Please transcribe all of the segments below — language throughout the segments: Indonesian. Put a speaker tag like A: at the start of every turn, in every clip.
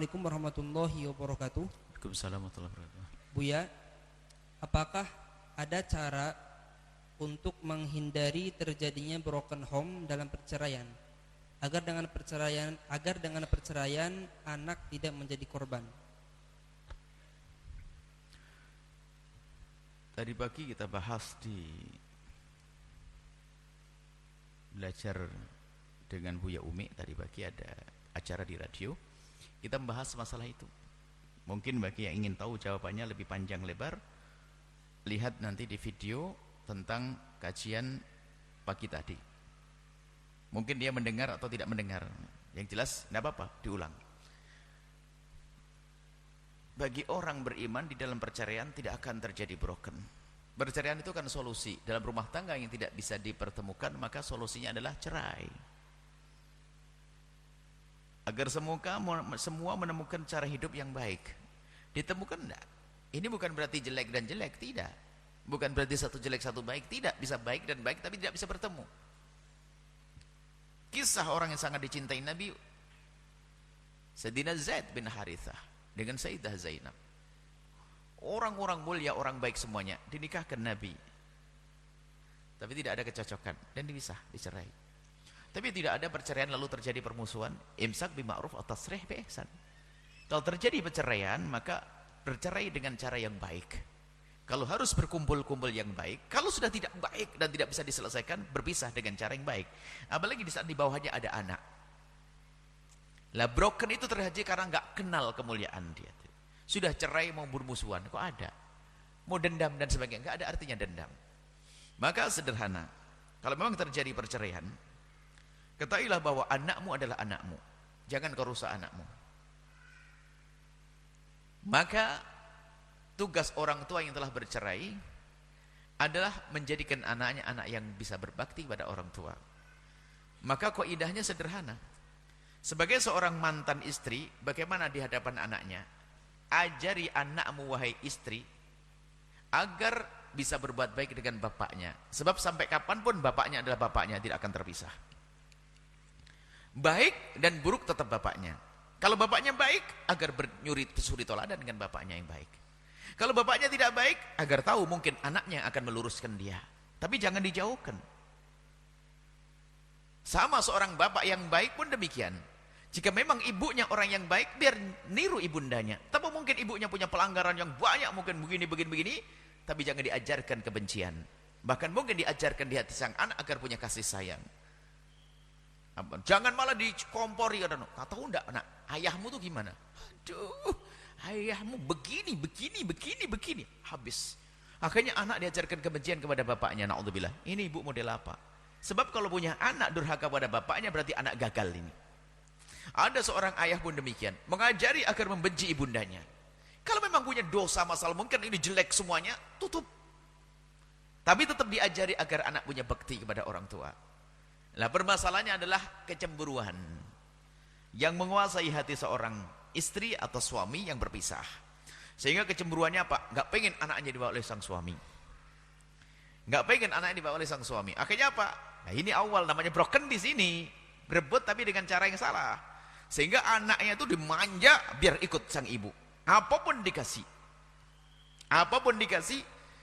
A: Assalamualaikum warahmatullahi wabarakatuh.
B: Waalaikumsalam warahmatullahi wabarakatuh.
A: Buya, apakah ada cara untuk menghindari terjadinya broken home dalam perceraian agar dengan perceraian anak tidak menjadi korban?
B: Tadi pagi kita bahas di belajar dengan Buya Umi. Tadi pagi ada acara di radio, kita membahas masalah itu. Mungkin bagi yang ingin tahu jawabannya lebih panjang lebar, lihat nanti di video tentang kajian pagi tadi. Mungkin dia mendengar atau tidak mendengar, yang jelas tidak apa-apa, diulang. Bagi orang beriman di dalam perceraian tidak akan terjadi broken. Perceraian itu kan solusi. Dalam rumah tangga yang tidak bisa dipertemukan, maka solusinya adalah cerai. Agar semua menemukan cara hidup yang baik. Ditemukan enggak? Ini bukan berarti jelek dan jelek, tidak. Bukan berarti satu jelek satu baik, tidak. Bisa baik dan baik tapi tidak bisa bertemu. Kisah orang yang sangat dicintai Nabi, Sayyidina Zaid bin Harithah dengan Sayyidah Zainab. Orang-orang mulia, orang baik semuanya dinikahkan Nabi. Tapi tidak ada kecocokan dan dicerai. Tapi tidak ada perceraian lalu terjadi permusuhan. Imsak bima'ruf atau tasrih bi ihsan. Kalau terjadi perceraian, maka bercerai dengan cara yang baik. Kalau harus berkumpul-kumpul yang baik, kalau sudah tidak baik dan tidak bisa diselesaikan, berpisah dengan cara yang baik. Apalagi di saat di bawahnya ada anak. Lah broken itu terjadi karena nggak kenal kemuliaan dia. Sudah cerai mau bermusuhan, kok ada? Mau dendam dan sebagainya, nggak ada artinya dendam. Maka sederhana, kalau memang terjadi perceraian, ketahuilah bahwa anakmu adalah anakmu. Jangan kau rusak anakmu. Maka tugas orang tua yang telah bercerai adalah menjadikan anaknya anak yang bisa berbakti pada orang tua. Maka kaidahnya sederhana. Sebagai seorang mantan istri, bagaimana di hadapan anaknya? Ajari anakmu wahai istri agar bisa berbuat baik dengan bapaknya. Sebab sampai kapanpun bapaknya adalah bapaknya, tidak akan terpisah. Baik dan buruk tetap bapaknya. Kalau bapaknya baik, agar suri toladan dengan bapaknya yang baik. Kalau bapaknya tidak baik, agar tahu mungkin anaknya akan meluruskan dia. Tapi jangan dijauhkan. Sama seorang bapak yang baik pun demikian. Jika memang ibunya orang yang baik, biar niru ibundanya. Tapi mungkin ibunya punya pelanggaran yang banyak, mungkin begini, tapi jangan diajarkan kebencian. Bahkan mungkin diajarkan di hati sang anak agar punya kasih sayang. Jangan malah dikompori, tahu enggak anak, ayahmu tuh gimana? Aduh, ayahmu begini, habis. Akhirnya anak diajarkan kebencian kepada bapaknya, naudzubillah. Ini ibu model apa? Sebab kalau punya anak durhaka pada bapaknya, berarti anak gagal ini. Ada seorang ayah pun demikian, mengajari agar membenci ibundanya. Kalau memang punya dosa masalah, mungkin ini jelek semuanya, tutup. Tapi tetap diajari agar anak punya bakti kepada orang tua. Nah, permasalahannya adalah kecemburuan yang menguasai hati seorang istri atau suami yang berpisah. Sehingga kecemburuannya apa? Nggak pengen anaknya dibawa oleh sang suami. Nggak pengen anaknya dibawa oleh sang suami. Akhirnya apa? Nah, ini awal namanya broken di sini. Berebut tapi dengan cara yang salah. Sehingga anaknya itu dimanja biar ikut sang ibu. Apapun dikasih.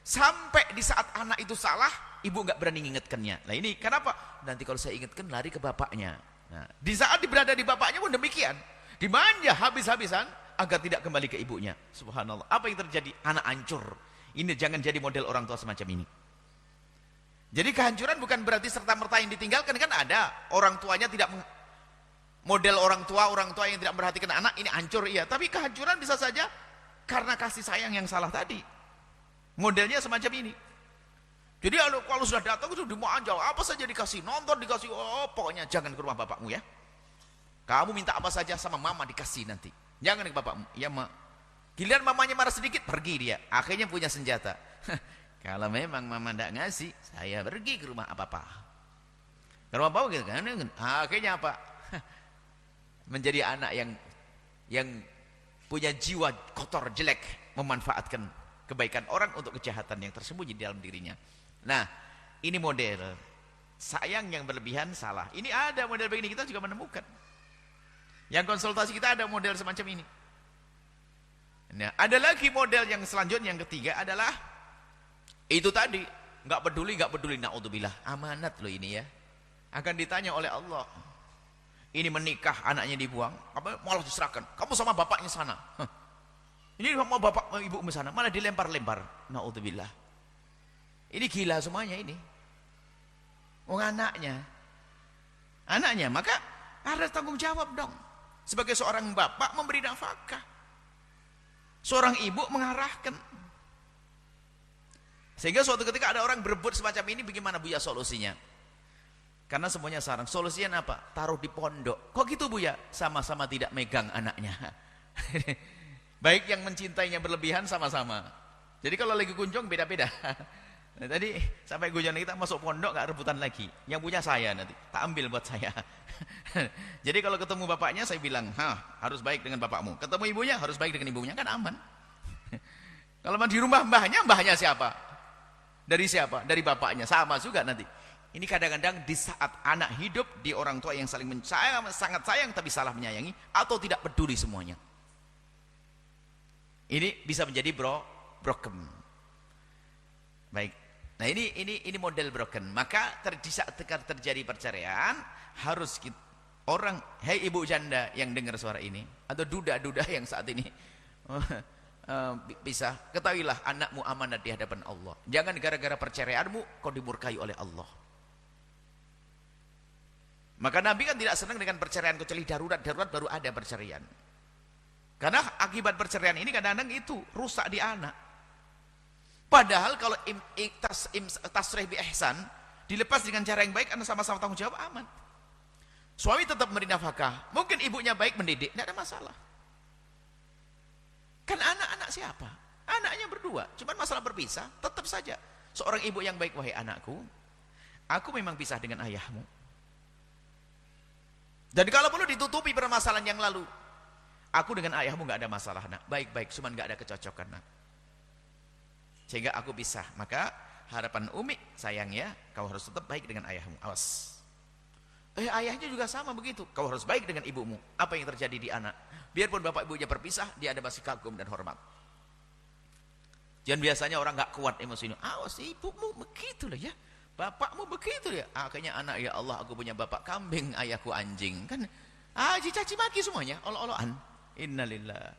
B: Sampai di saat anak itu salah, ibu nggak berani mengingatkannya. Nah ini kenapa? Nanti kalau saya ingatkan lari ke bapaknya. Nah, di saat berada di bapaknya pun demikian. Dimanja habis-habisan agar tidak kembali ke ibunya. Subhanallah. Apa yang terjadi? Anak hancur. Ini jangan jadi model orang tua semacam ini. Jadi kehancuran bukan berarti serta-merta yang ditinggalkan. Kan ada orang tuanya tidak model orang tua yang tidak memperhatikan anak, ini hancur, iya. Tapi kehancuran bisa saja karena kasih sayang yang salah tadi. Modelnya semacam ini. Jadi kalau sudah datang sudah dimanja, apa saja dikasih, nonton dikasih, pokoknya jangan ke rumah bapakmu ya. Kamu minta apa saja sama mama dikasih nanti. Jangan ke bapakmu. Ya, Ma. Giliran mamanya marah sedikit, pergi dia. Akhirnya punya senjata. Kalau memang mama tidak ngasih, saya pergi ke rumah apa-apa. Ke rumah bapak gitu kan. Akhirnya apa? Menjadi anak yang punya jiwa kotor, jelek, memanfaatkan kebaikan orang untuk kejahatan yang tersembunyi di dalam dirinya. Nah, ini model sayang yang berlebihan salah. Ini ada model begini, kita juga menemukan. Yang konsultasi kita ada model semacam ini. Nah, ada lagi model yang selanjutnya, yang ketiga adalah itu tadi, nggak peduli, naudzubillah, amanat loh ini ya. Akan ditanya oleh Allah. Ini menikah, anaknya dibuang, malah diserahkan. Kamu sama bapaknya sana. Ini mau bapak, mau ibu sana, malah dilempar-lempar. Naudzubillah. Ini gila semuanya ini. Oh anaknya, maka ada tanggung jawab dong. Sebagai seorang bapak memberi nafkah, seorang ibu mengarahkan. Sehingga suatu ketika ada orang berebut semacam ini, bagaimana Buya solusinya? Karena semuanya sarang. Solusinya apa? Taruh di pondok. Kok gitu Buya? Sama-sama tidak megang anaknya. Baik yang mencintainya berlebihan sama-sama. Jadi kalau lagi kunjung beda-beda. Nah, tadi sampai guyon kita masuk pondok gak rebutan lagi. Yang punya saya nanti, tak ambil buat saya. Jadi kalau ketemu bapaknya saya bilang, harus baik dengan bapakmu. Ketemu ibunya harus baik dengan ibunya, kan aman. Kalau di rumah mbahnya siapa? Dari siapa? Dari bapaknya, sama juga nanti. Ini kadang-kadang di saat anak hidup, di orang tua yang saling sangat sayang tapi salah menyayangi, atau tidak peduli semuanya. Ini bisa menjadi broken. Baik. Nah ini model broken. Maka di saat terjadi perceraian, harus orang, hei ibu janda yang dengar suara ini, atau duda-duda yang saat ini bisa ketahuilah anakmu amanat di hadapan Allah. Jangan gara-gara perceraianmu kau dimurkai oleh Allah. Maka Nabi kan tidak senang dengan perceraian, kecuali darurat baru ada perceraian. Karena akibat perceraian ini kadang-kadang itu rusak di anak. Padahal kalau tasrih bi ihsan, dilepas dengan cara yang baik, karena sama-sama tanggung jawab, aman. Suami tetap memberi nafkah, mungkin ibunya baik mendidik, tidak ada masalah. Kan anak-anak siapa? Anaknya berdua, cuman masalah berpisah, tetap saja. Seorang ibu yang baik, wahai anakku, aku memang pisah dengan ayahmu. Dan kalau perlu ditutupi permasalahan yang lalu, aku dengan ayahmu nggak ada masalah, nak. Baik-baik, cuman nggak ada kecocokan, nak. Sehingga aku pisah. Maka harapan Umi, sayang ya, kau harus tetap baik dengan ayahmu. Awas. Ayahnya juga sama begitu. Kau harus baik dengan ibumu. Apa yang terjadi di anak? Biarpun bapak ibunya berpisah, dia ada masih kagum dan hormat. Jangan biasanya orang nggak kuat emosinya. Awas, ibumu begitulah ya. Bapakmu begitu ya. Akhirnya anak, ya Allah, aku punya bapak kambing, ayahku anjing. Kan caci maki semuanya, olo-oloan. Innalillah.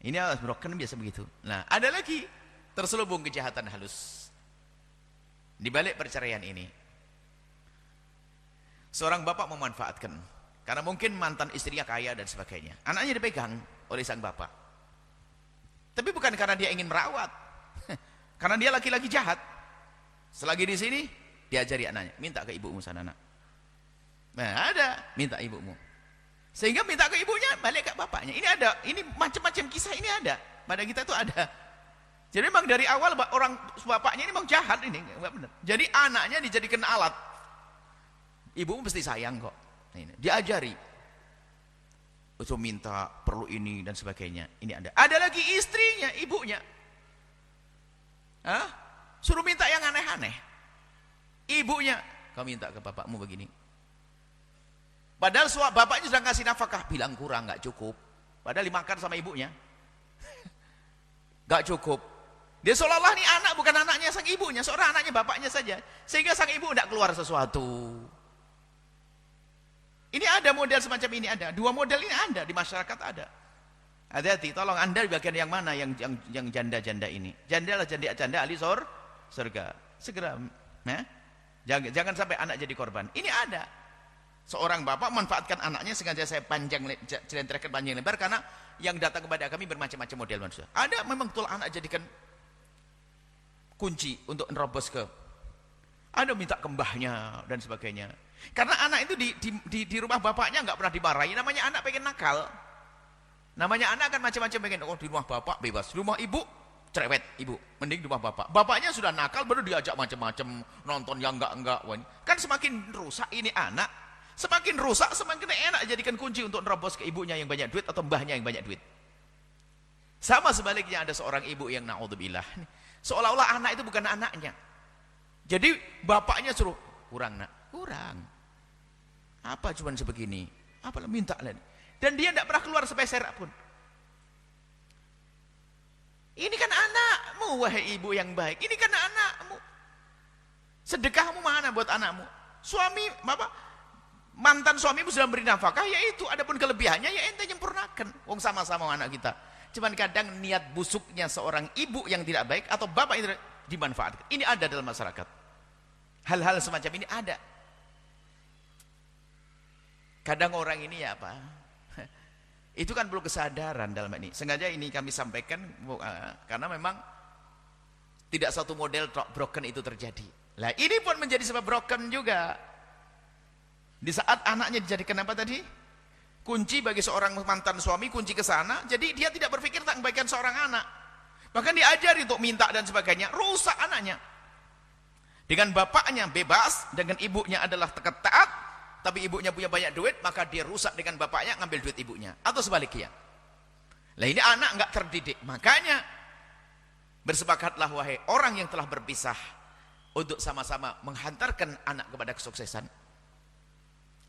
B: Ini broken biasa begitu. Nah, ada lagi terselubung kejahatan halus di balik perceraian ini. Seorang bapak memanfaatkan, karena mungkin mantan istrinya kaya dan sebagainya, anaknya dipegang oleh sang bapak, tapi bukan karena dia ingin merawat. Karena dia laki-laki jahat. Selagi di sini diajari anaknya, minta ke ibumu sana, nak. Nah, ada minta ibumu, sehingga minta ke ibunya, balik ke bapaknya. Ini ada, ini macam-macam kisah ini ada pada kita itu ada. Jadi memang dari awal orang bapaknya ini memang jahat, ini enggak benar. Jadi anaknya dijadikan alat. Ibumu mesti sayang kok. Nah, ini diajari. Untuk minta perlu ini dan sebagainya. Ini ada. Ada lagi istrinya, ibunya. Suruh minta yang aneh-aneh. Ibunya, kau minta ke bapakmu begini. Padahal bapaknya sudah ngasih nafkah, bilang kurang, nggak cukup. Padahal dimakan sama ibunya. Nggak cukup. Dia seolah-olah ini anak bukan anaknya sang ibunya, seorang anaknya bapaknya saja. Sehingga sang ibu tidak keluar sesuatu. Ini ada model semacam ini, ada. Dua model ini ada di masyarakat, ada. Hati-hati, tolong Anda di bagian yang mana yang janda-janda ini. Janda lah janda ahli surga. Segera, jangan sampai anak jadi korban. Ini ada. Seorang bapak manfaatkan anaknya, sengaja saya celentrehkan panjang lebar, karena yang datang kepada kami bermacam-macam model manusia. Ada memang betul anak jadikan kunci untuk nerobos ke. Ada minta ke mbahnya dan sebagainya. Karena anak itu di rumah bapaknya nggak pernah dimarahi. Namanya anak pengen nakal. Namanya anak kan macam-macam pengen. Oh, di rumah bapak bebas, di rumah ibu cerewet, ibu. Mending di rumah bapak. Bapaknya sudah nakal, baru diajak macam-macam, nonton yang enggak. Kan semakin rusak ini anak. Semakin rusak, semakin enak jadikan kunci untuk nerobos ke ibunya yang banyak duit atau mbahnya yang banyak duit. Sama sebaliknya, ada seorang ibu yang naudzubillah, seolah-olah anak itu bukan anaknya. Jadi bapaknya suruh, kurang nak, kurang. Apa cuman sebegini? Apalah minta lagi. Dan dia tidak pernah keluar sepeser pun. Ini kan anakmu, wahai ibu yang baik. Ini kan anakmu. Sedekahmu mana buat anakmu? Suami, mantan suamimu sudah beri nafkah, yaitu adapun kelebihannya ya ente nyempurnakan. Wong sama-sama anak kita. Cuman kadang niat busuknya seorang ibu yang tidak baik atau bapak yang tidak dimanfaatkan. Ini ada dalam masyarakat. Hal-hal semacam ini ada. Kadang orang ini ya apa? Itu kan perlu kesadaran dalam ini. Sengaja ini kami sampaikan karena memang tidak satu model broken itu terjadi. Lah ini pun menjadi sebab broken juga. Di saat anaknya dijadikan apa tadi? Kunci bagi seorang mantan suami, kunci ke sana. Jadi dia tidak berpikir tentang kebaikan seorang anak. Bahkan diajari untuk minta dan sebagainya. Rusak anaknya. Dengan bapaknya bebas, dengan ibunya adalah taat. Tapi ibunya punya banyak duit, maka dia rusak dengan bapaknya, ngambil duit ibunya. Atau sebaliknya. Lah ini anak nggak terdidik. Makanya bersepakatlah wahai orang yang telah berpisah untuk sama-sama menghantarkan anak kepada kesuksesan.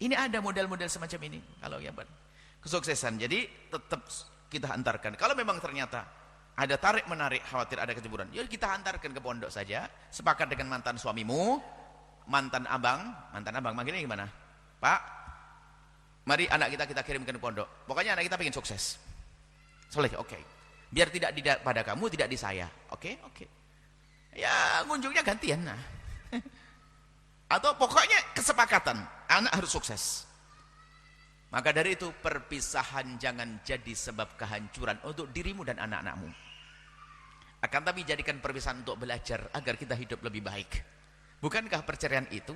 B: Ini ada model-model semacam ini. Kalau ya kesuksesan. Jadi tetap kita hantarkan. Kalau memang ternyata ada tarik-menarik, khawatir ada kecemburuan, ya kita hantarkan ke pondok saja. Sepakat dengan mantan suamimu, mantan abang manggilnya gimana? Pak, mari anak kita kirimkan ke pondok. Pokoknya anak kita pengen sukses. Soleh, oke. Biar tidak pada kamu, tidak di saya. Oke. Ya, ngunjungnya gantian. Nah. Atau pokoknya kesepakatan, anak harus sukses. Maka dari itu, perpisahan jangan jadi sebab kehancuran untuk dirimu dan anak-anakmu. Akan tapi jadikan perpisahan untuk belajar agar kita hidup lebih baik. Bukankah perceraian itu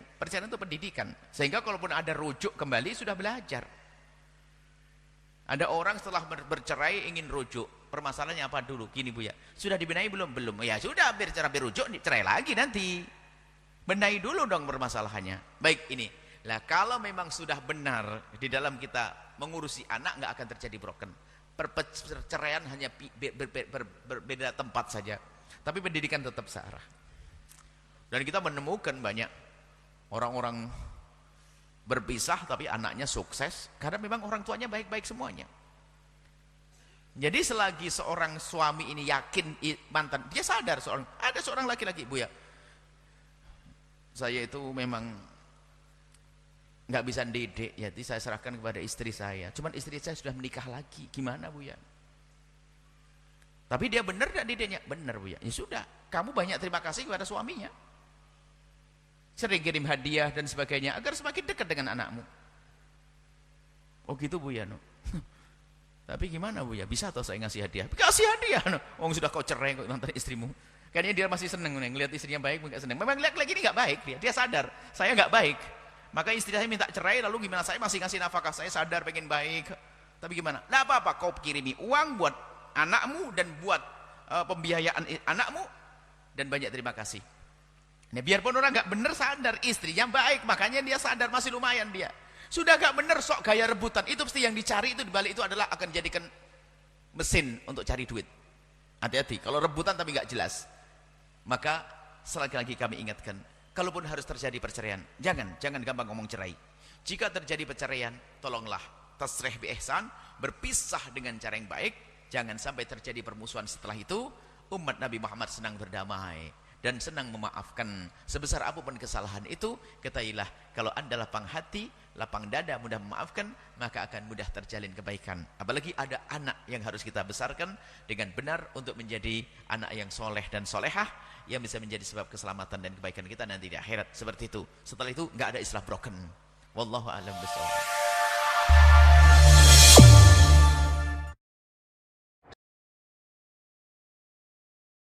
B: pendidikan. Sehingga kalaupun ada rujuk kembali sudah belajar. Ada orang setelah bercerai ingin rujuk. Permasalahannya apa dulu? Gini Bu ya. Sudah dibenahi belum? Belum. Ya sudah bercerai rujuk, cerai lagi nanti. Benahi dulu dong permasalahannya. Baik ini. Lah kalau memang sudah benar di dalam kita mengurusi anak nggak akan terjadi broken. Perceraian hanya berbeda tempat saja. Tapi pendidikan tetap searah. Dan kita menemukan banyak orang-orang berpisah tapi anaknya sukses karena memang orang tuanya baik-baik semuanya. Jadi selagi seorang suami ini yakin mantan, dia sadar ada seorang laki-laki Bu ya. Saya itu memang nggak bisa didik, jadi saya serahkan kepada istri saya. Cuman istri saya sudah menikah lagi, gimana Bu ya? Tapi dia benar nggak didiknya? Benar Bu ya. Ya sudah, kamu banyak terima kasih kepada suaminya. Sering kirim hadiah dan sebagainya agar semakin dekat dengan anakmu. Oh gitu Bu ya no. Tapi gimana Bu ya, bisa atau saya ngasih hadiah? Kasih hadiah no. Oh sudah kau cerai kok mantan istrimu. Kayaknya dia masih seneng ngelihat istrinya baik, enggak seneng. Memang lihat lagi ini enggak baik dia sadar saya enggak baik. Maka istri saya minta cerai, lalu gimana, saya masih ngasih nafkah, saya sadar pengen baik. Tapi gimana? Nah apa-apa, kau kirimi uang buat anakmu dan buat pembiayaan anakmu dan banyak terima kasih. Nah, biarpun orang nggak bener sadar istrinya baik, makanya dia sadar masih lumayan dia. Sudah nggak bener sok gaya rebutan, itu pasti yang dicari itu dibalik itu adalah akan jadikan mesin untuk cari duit. Hati-hati, kalau rebutan tapi nggak jelas. Maka sekali lagi kami ingatkan, kalaupun harus terjadi perceraian, jangan gampang ngomong cerai. Jika terjadi perceraian, tolonglah tasrih bi ihsan, berpisah dengan cara yang baik, jangan sampai terjadi permusuhan setelah itu. Umat Nabi Muhammad senang berdamai dan senang memaafkan. Sebesar apapun kesalahan itu, ketahuilah kalau Anda lapang hati, lapang dada, mudah memaafkan, maka akan mudah terjalin kebaikan. Apalagi ada anak yang harus kita besarkan dengan benar untuk menjadi anak yang soleh dan solehah, yang bisa menjadi sebab keselamatan dan kebaikan kita nanti di akhirat. Seperti itu. Setelah itu nggak ada istilah broken. Wallahu a'lam bishawab.